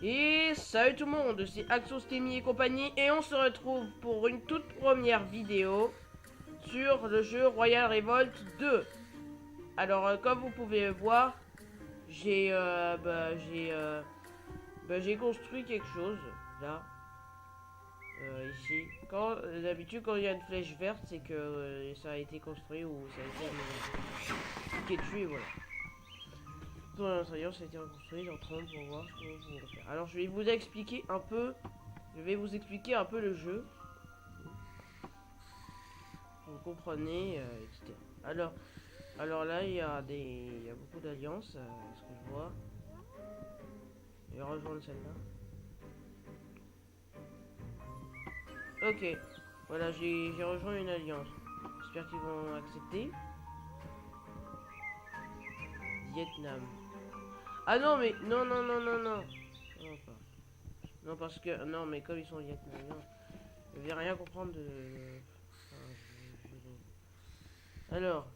Et salut tout le monde, c'est Axostemi et compagnie et on se retrouve pour une toute première vidéo sur le jeu Royal Revolt 2. Alors comme vous pouvez voir, j'ai construit quelque chose là, ici. D'habitude quand il y a une flèche verte, c'est que ça a été construit ou ça a été piqué dessus et voilà. Pour l'intérieur, ça a été reconstruit en 30 pour voir ce que vous pouvez faire. Alors je vais vous expliquer un peu. Le jeu. Vous comprenez, etc. Alors là, il y a beaucoup d'alliances, ce que je vois. Je vais rejoindre celle-là. Ok. Voilà, j'ai rejoint une alliance. J'espère qu'ils vont accepter. Vietnam. Ah non, mais non, non, non, non, non. Non, pas. Non, parce que non, mais comme ils sont vietnamiens, je vais rien comprendre de. Enfin, Alors,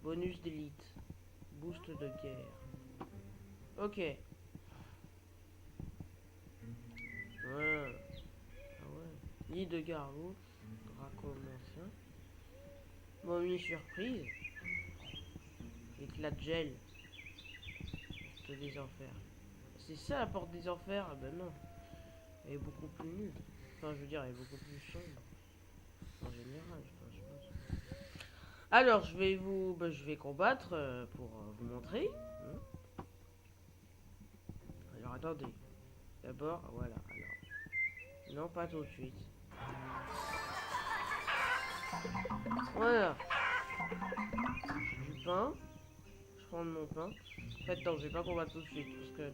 bonus d'élite, boost de guerre. Ok. Ouais. Ah ouais. Nid de garou, Dracomancien. Momie surprise. Éclat de gel. Porte des enfers. C'est ça la porte des enfers? Ah ben non. Elle est beaucoup plus nulle. Enfin, je veux dire, elle est beaucoup plus sombre. En général, je pense. Alors, je vais combattre pour vous montrer. Alors, attendez. D'abord, voilà. Alors, non, pas tout de suite. Voilà. J'ai du pain. Je prends mon pain. En fait, non, je vais pas combattre tout de suite parce que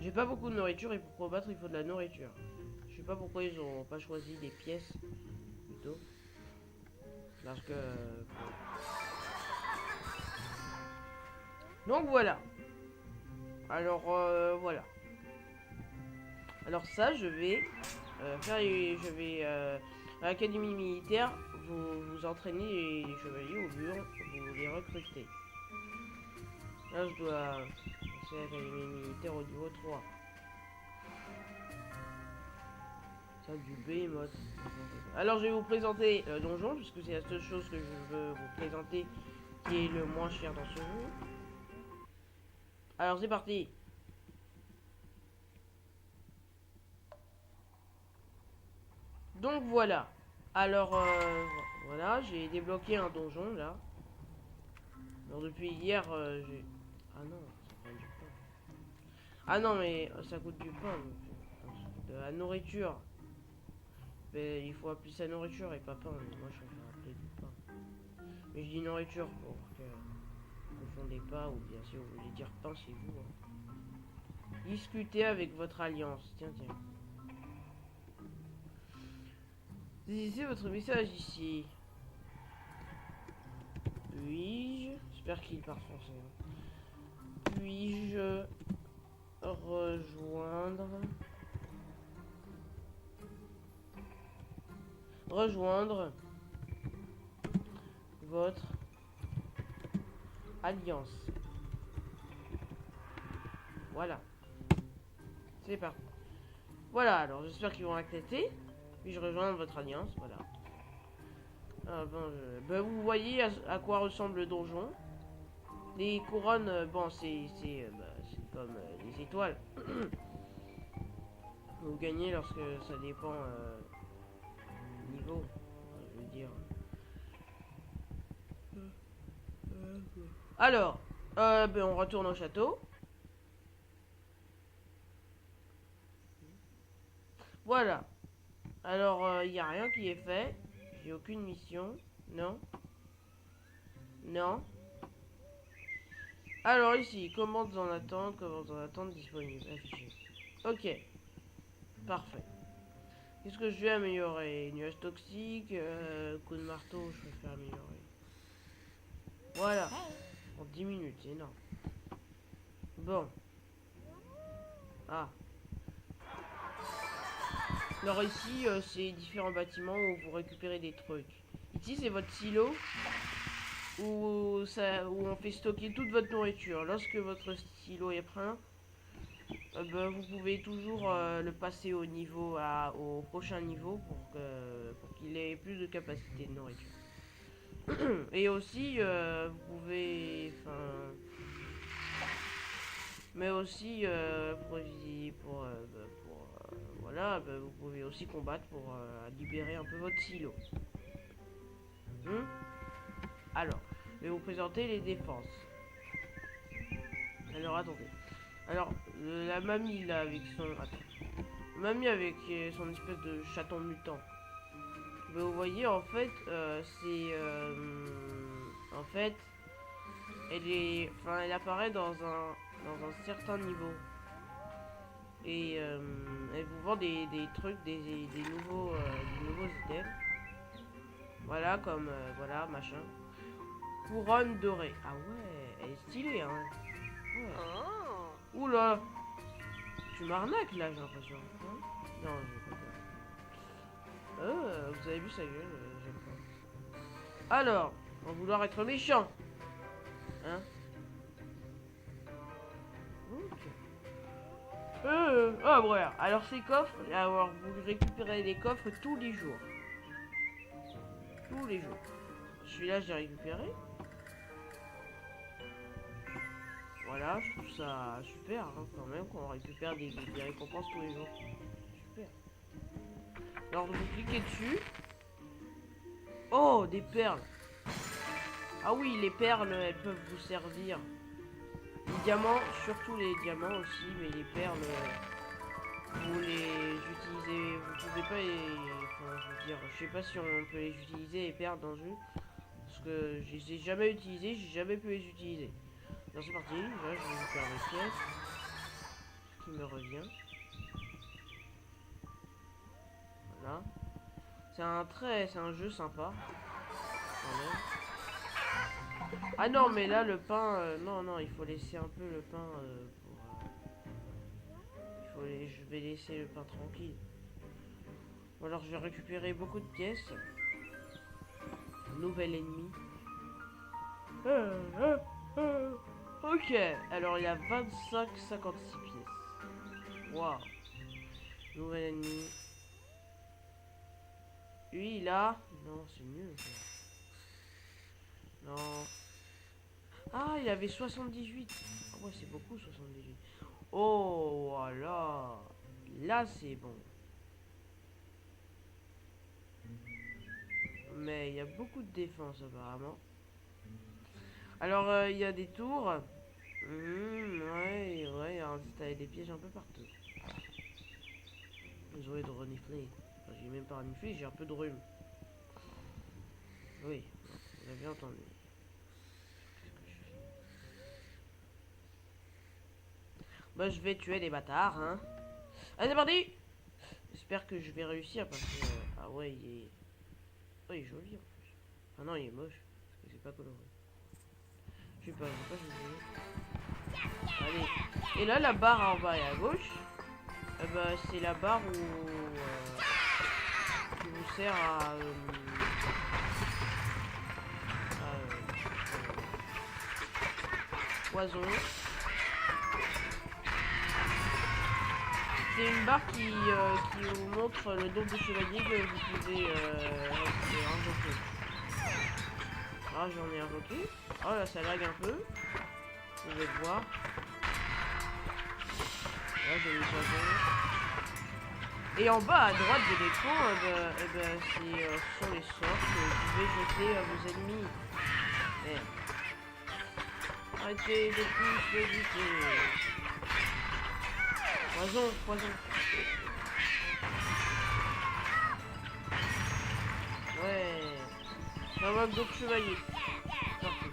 j'ai pas beaucoup de nourriture et pour combattre, il faut de la nourriture. Je sais pas pourquoi ils ont pas choisi des pièces plutôt. Parce que. Donc voilà. Alors voilà. Alors ça, je vais je vais à l'académie militaire vous entraîner les chevaliers au mur, vous les recrutez. Là, je dois passer à l'académie militaire au niveau 3. Ça du Behemoth. Alors je vais vous présenter le donjon puisque c'est la seule chose que je veux vous présenter qui est le moins cher dans ce jeu. Alors c'est parti. Donc voilà. Alors voilà, j'ai débloqué un donjon là. Alors depuis hier j'ai. Ah non, ça prend du pain. Ah non mais ça coûte du pain. De la nourriture. Mais il faut appeler ça nourriture et pas pain. Mais moi je préfère appeler du pain. Mais je dis nourriture pour que vous ne confondez pas ou bien si vous voulez dire pain c'est vous. Discutez avec votre alliance. Tiens. Saisissez votre message ici. Puis-je. J'espère qu'il parle français. Puis-je rejoindre votre alliance. Voilà. C'est parti. Voilà, alors j'espère qu'ils vont accepter. Puis je rejoins votre alliance, voilà. Ah, vous voyez à quoi ressemble le donjon. Les couronnes, bon, c'est comme les étoiles. Vous gagnez lorsque ça dépend niveau, je veux dire. Alors, on retourne au château. Voilà. Alors, il n'y a rien qui est fait. J'ai aucune mission. Non. Non. Alors ici, commandes en attente disponible. Affiché. Ok. Parfait. Qu'est-ce que je vais améliorer? Nuage toxique, coup de marteau, je préfère améliorer. Voilà. En 10 minutes, c'est énorme. Bon. Ah. Alors ici, c'est différents bâtiments où vous récupérez des trucs. Ici, c'est votre silo où on fait stocker toute votre nourriture. Lorsque votre stylo est plein, ben, vous pouvez toujours le passer au prochain niveau pour qu'il ait plus de capacité de nourriture. Et aussi, vous pouvez, mais aussi voilà, bah, vous pouvez aussi combattre pour libérer un peu votre silo. Alors, je vais vous présenter les défenses. Alors attendez. Alors la mamie là avec son mamie avec son espèce de chaton mutant. Bah, vous voyez en fait en fait elle apparaît dans un certain niveau. Et elle vous vend des trucs, des nouveaux items. Voilà, comme voilà, machin. Couronne dorée. Ah ouais, elle est stylée, hein. Ouais. Oh. Oula, tu m'arnaques là, j'ai l'impression. Hein, non, j'ai pas peur. Vous avez vu sa gueule, j'aime pas. Alors, on va vouloir être méchant. Hein. Ah ouais. Alors ces coffres, alors vous récupérez les coffres tous les jours. Tous les jours. Celui-là j'ai récupéré. Voilà, je trouve ça super hein, quand même qu'on récupère des récompenses tous les jours. Super. Alors vous cliquez dessus. Oh, des perles. Ah oui, les perles, elles peuvent vous servir. Les diamants, surtout les diamants aussi, mais les perles, vous les utilisez, vous pouvez pas les... Enfin, je veux dire, je sais pas si on peut les utiliser et perdre dans le jeu. Parce que je les ai jamais utilisés, j'ai jamais pu les utiliser. Donc c'est parti, là je vais faire mes pièces. Ce qui me revient. Voilà. C'est un jeu sympa. Quand même. Ah non, mais là le pain, non, il faut laisser un peu le pain je vais laisser le pain tranquille. Bon, alors je vais récupérer beaucoup de pièces. Nouvel ennemi. Ok, alors il y a 56 pièces. Waouh. Nouvel ennemi. Lui là. Non, c'est nul. Non. Ah, il avait 78. Ah ouais, c'est beaucoup 78. Oh, voilà. Là, c'est bon. Mais il y a beaucoup de défense apparemment. Alors, il y a des tours. Ouais, t'as des pièges un peu partout. Désolé de renifler. Enfin, j'ai même pas reniflé, j'ai un peu de rhume. Oui, vous avez entendu. Bah, je vais tuer des bâtards, hein. Allez, c'est parti. J'espère que je vais réussir parce que... ah ouais, il est... Oh, il est joli en plus. Ah non, il est moche. Parce que c'est pas coloré. Je sais pas, Allez. Et là, la barre en bas et à gauche, bah, c'est la barre qui vous sert à poison. C'est une barre qui vous montre le nombre de chevaliers que vous pouvez invoquer. Ah, j'en ai invoqué. Oh là, ça lag un peu. Vous pouvez le voir. Là, j'ai mis poison. Et en bas à droite de l'écran, ce sont les sorts que vous pouvez jeter à vos ennemis. Merde. Arrêtez de tous les buter. Poison. Ouais. J'invoque d'autres chevaliers. Parfait.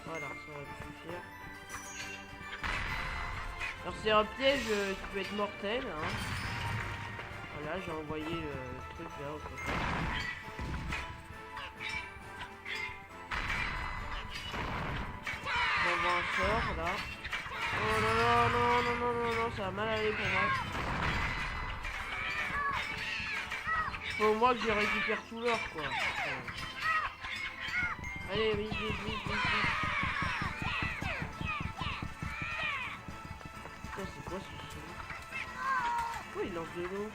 Voilà, ça va suffire. Alors c'est un piège qui peut être mortel. Hein. Voilà, j'ai envoyé le truc là autre part. J'envoie un sort là. Oh là là, non, ça va mal aller pour moi. Faut au moins que je récupère tout l'or quoi. Allez, vite, vite, vite, vite, vite. Putain, c'est quoi ce son? Pourquoi il lance de l'eau?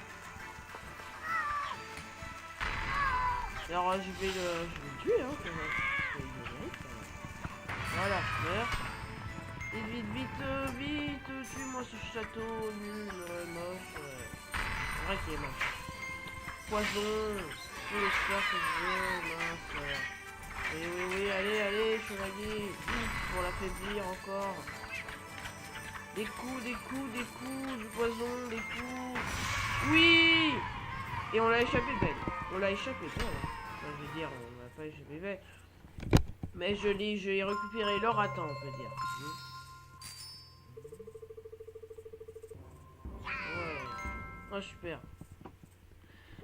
Alors je vais le tuer, hein, quand même. Parce qu'il le mérite, quand même. Voilà, meurs. Vite, vite, vite, vite, tue-moi ce château nul, moche. C'est vrai qu'il est moche. Poison, tout l'espoir que je veux, mince. Oui, oui, oui, allez, allez, chevalier, vite, pour l'affaiblir encore. Des coups, des coups, des coups, du poison, des coups. Oui! Et on l'a échappé belle. On l'a échappé belle. Enfin, je veux dire, on l'a pas échappé belle. Mais je l'ai récupéré l'or à temps, on peut dire. Ouais. Oh, super.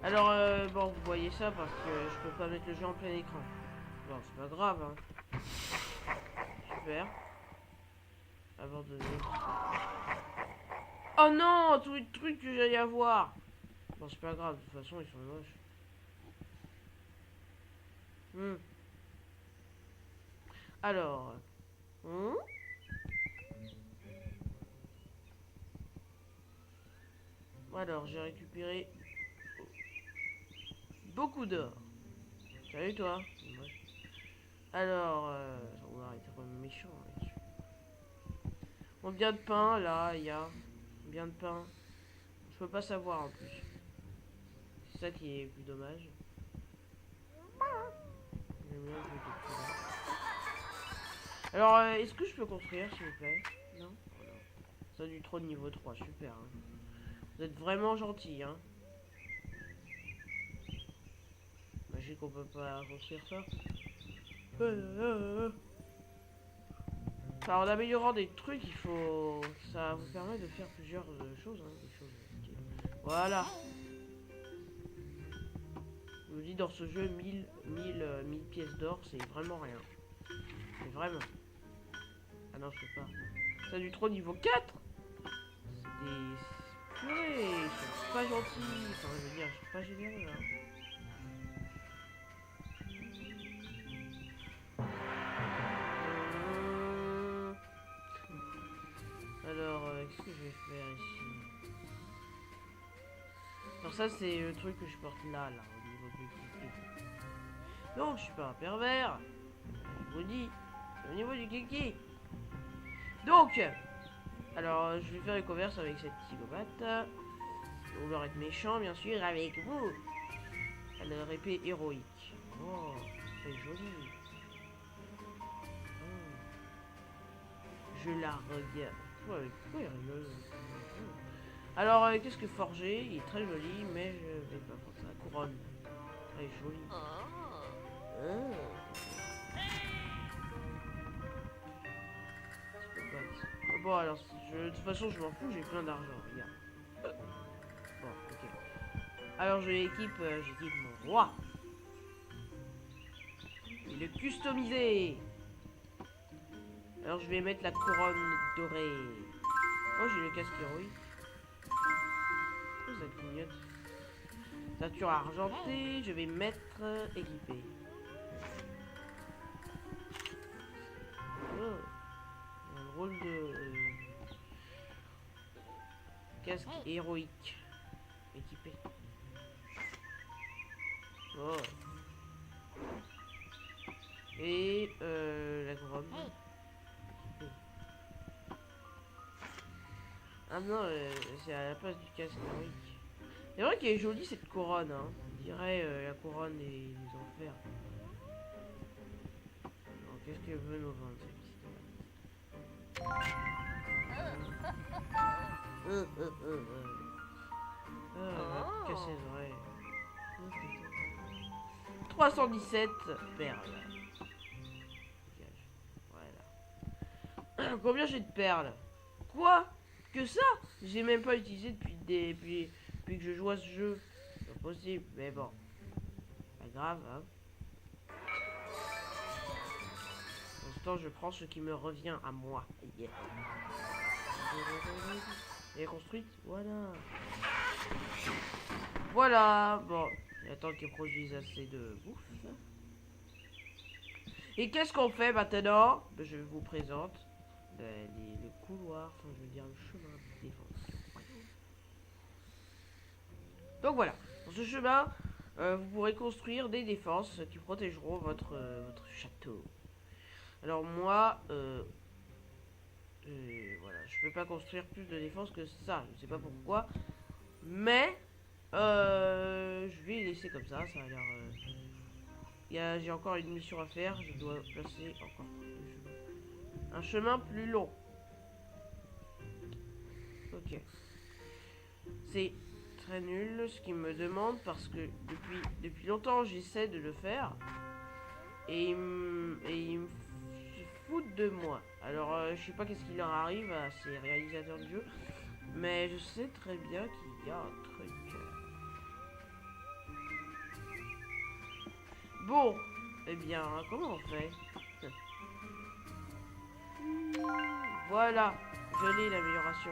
Alors, bon, vous voyez ça parce que je peux pas mettre le jeu en plein écran. Bon, c'est pas grave, hein. Super. Abandonné. Oh non, tous les trucs que j'allais avoir. Bon, c'est pas grave, de toute façon, ils sont moches. Alors. Alors, j'ai récupéré beaucoup d'or. Salut toi. Alors, on va arrêter comme méchant là-dessus. Bon, bien de pain, là, il y a. Bien de pain. Je peux pas savoir en plus. C'est ça qui est plus dommage. Alors, est-ce que je peux construire, s'il vous plaît? Non? Oh, non. Ça du trône niveau 3, super. Hein. Vous êtes vraiment gentil, hein. Magique qu'on peut pas construire ça. Alors, en améliorant des trucs, il faut... Ça vous permet de faire plusieurs choses, hein, des choses. Voilà. Je vous dis, dans ce jeu, 1000 pièces d'or, c'est vraiment rien. C'est vraiment. Ah non, je peux pas. Ça du trop niveau 4. C'est des... Purée, ils sont pas gentils. Enfin, je veux dire, ils sont pas généreux, hein. Alors, qu'est-ce que je vais faire ici? Alors ça, c'est le truc que je porte là, au niveau du kiki. Donc, je suis pas un pervers. Je vous dis, au niveau du kiki. Donc, alors, je vais faire les commerces avec cette psychopathe. On va être méchant, bien sûr, avec vous. Alors, épée héroïque. Oh, c'est joli. Oh. Je la regarde. Ouais, pourquoi il rigole? Alors, qu'est-ce que forger? Il est très joli, mais je vais pas prendre ça. La couronne. Elle est jolie. Bon, alors, de toute façon, je m'en fous, j'ai plein d'argent, regarde. Bon, ok. Alors, j'équipe mon roi. Il est customisé. Alors, je vais mettre la couronne dorée. Oh, j'ai le casque héroïque. Oh, ça clignote. Ceinture argentée, je vais mettre équipé. Oh. Un drôle de casque héroïque équipé. Oh. Et la couronne. Ah non, c'est à la place du casque héroïque. C'est vrai qu'elle est jolie cette couronne, hein. On dirait la couronne des enfers. Alors qu'est-ce qu'elle veut nous vendre cette casser les oreilles. 317 perles. Voilà. Combien j'ai de perles? Quoi? Que ça? J'ai même pas utilisé depuis que je joue à ce jeu. C'est pas possible, mais bon. Pas grave, hein. Pour l'instant, je prends ce qui me revient à moi. Yeah. Elle est construite? Voilà. Voilà. Bon, j'attends qu'ils produisent assez de bouffe. Et qu'est-ce qu'on fait maintenant? Ben, je vous présente le couloir, enfin je veux dire le chemin de défense. Donc voilà, dans ce chemin, vous pourrez construire des défenses qui protégeront votre château. Alors moi, voilà, je peux pas construire plus de défense que ça, je sais pas pourquoi. Mais, je vais les laisser comme ça a l'air... j'ai encore une mission à faire, je dois placer encore un chemin plus long. Ok. C'est très nul ce qu'il me demande parce que depuis longtemps j'essaie de le faire et il me foutent de moi. Alors je sais pas qu'est-ce qui leur arrive à ces réalisateurs de jeux, mais je sais très bien qu'il y a un truc. Bon, eh bien, comment on fait? Voilà, je l'ai l'amélioration.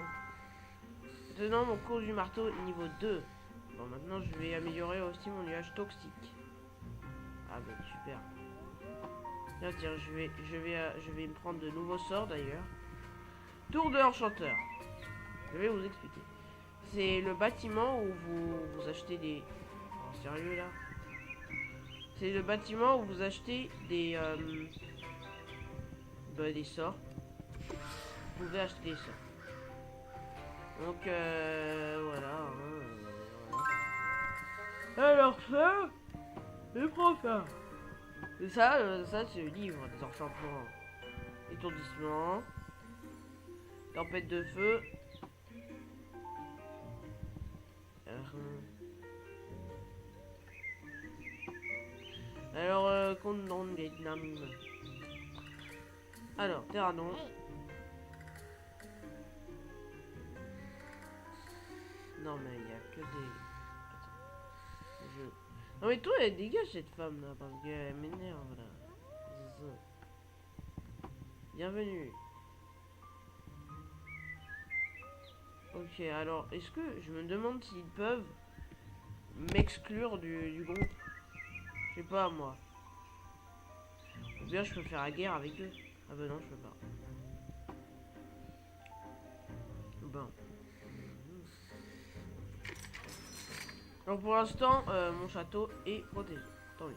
Maintenant mon cours du marteau niveau 2. Bon, maintenant je vais améliorer aussi mon nuage toxique. Ah bah super. Tiens, je vais me prendre de nouveaux sorts d'ailleurs. Tour de l'enchanteur. Je vais vous expliquer. C'est le bâtiment où vous achetez des... Oh, sérieux là? C'est le bâtiment où vous achetez des sorts. Vous pouvez acheter des sorts. Donc voilà, voilà. Alors ça, je prends ça. Et ça c'est le livre des enchantements. Étourdissement. Tempête de feu. Alors, condom Vietnam. Alors, Terranon. Non, mais il y a que des... Attends. Non, mais toi, elle dégage cette femme là, parce qu'elle m'énerve là. C'est ça. Bienvenue. Ok, alors, est-ce que je me demande s'ils peuvent m'exclure du groupe? Je sais pas, moi. Ou bien je peux faire la guerre avec eux. Ah bah non, je peux pas. Bon. Donc pour l'instant, mon château est protégé. Tant mieux.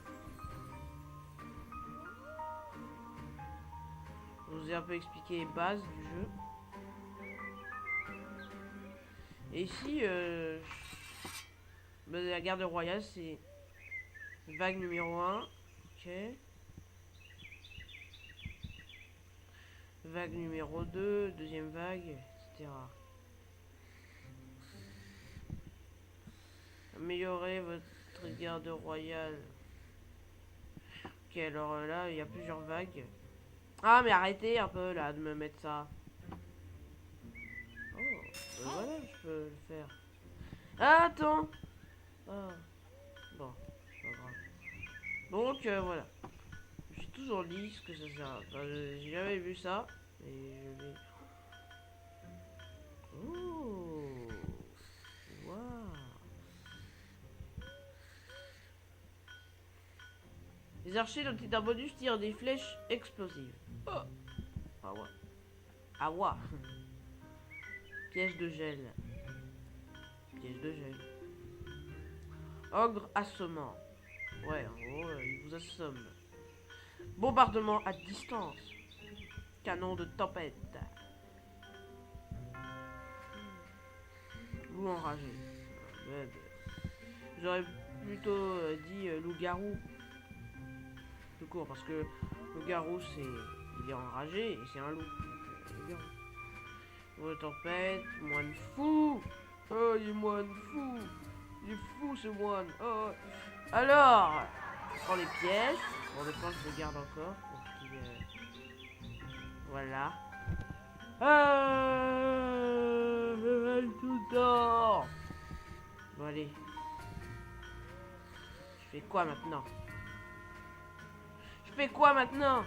Je vous ai un peu expliqué les bases du jeu. Et ici, la garde royale, c'est vague numéro 1. Ok. Vague numéro 2, deuxième vague, etc. Améliorer votre garde royale. Ok, alors là, il y a plusieurs vagues. Ah, mais arrêtez un peu là de me mettre ça. Oh, voilà, je peux le faire. Ah, attends. Ah, bon, c'est pas grave. Donc, voilà. J'ai toujours dit ce que ça sert à... Enfin, j'ai jamais vu ça. Et je vais... Oh. Waouh. Les archers dont est un bonus tirent des flèches explosives. Oh. Ah ouais. Ah ouais. Piège de gel. Piège de gel. Ogre assommant. Ouais, en gros, il vous assomme. Bombardement à distance. Canon de tempête. Loup enragé. J'aurais plutôt dit loup-garou. Tout court, parce que le garou, il est enragé et c'est un loup. Loup de tempête, moine fou. Oh, il est moine fou. Il est fou ce moine. Oh. Alors, je prends les pièces. Bon, maintenant je les garde encore. Voilà. Tout le temps. Bon, allez. Je fais quoi maintenant? Je fais quoi maintenant?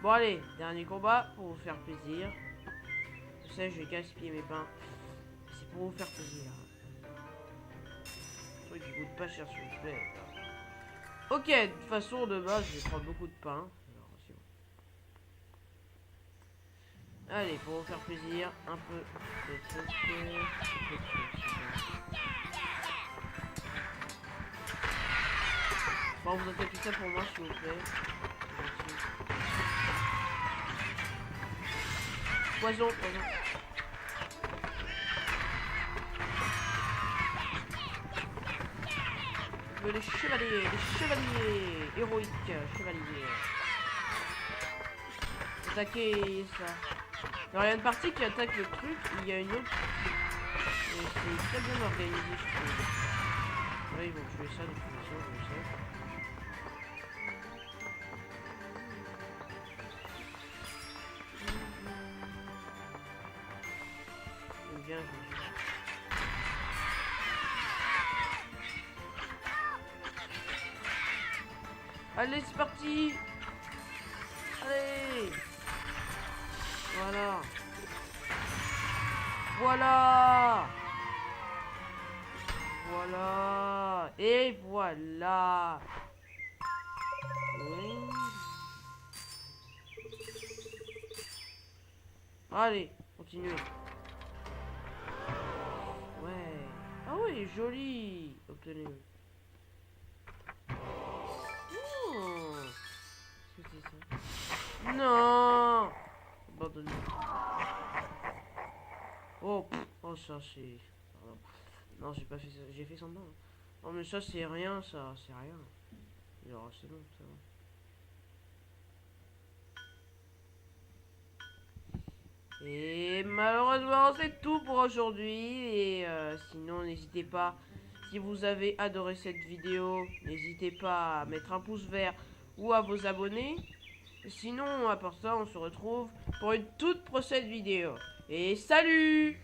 Bon, allez. Dernier combat pour vous faire plaisir. Je sais, je vais gaspiller mes pains. C'est pour vous faire plaisir. Un truc qui coûte pas cher sur le fait. Ok, de toute façon, de base, je vais prendre beaucoup de pain. Alors, c'est bon. Allez, pour vous faire plaisir, un peu de trucs. Bon, vous attaquez ça pour moi, s'il vous plaît. Poison, poison. Les chevaliers héroïques, chevaliers. Attaquez ça. Alors, il y a une partie qui attaque le truc, il y a une autre. Et c'est très bien organisé, je trouve. Là, ils vont tuer ça de toute façon, je le sais. J'aime bien jouer. Allez, c'est parti! Allez! Voilà! Voilà! Voilà! Et voilà! Oui. Allez, continuez. Ouais. Ah oui, joli! Obtenu. Qu'est-ce que c'est ça? Non! Abandonné. Oh, oh ça c'est... Pardon. Non, j'ai pas fait ça. J'ai fait semblant. Non mais ça c'est rien, ça. C'est rien. Alors c'est bon, c'est bon. Et malheureusement c'est tout pour aujourd'hui. Et sinon n'hésitez pas. Si vous avez adoré cette vidéo, n'hésitez pas à mettre un pouce vert ou à vous abonner. Sinon, à part ça, on se retrouve pour une toute prochaine vidéo. Et salut!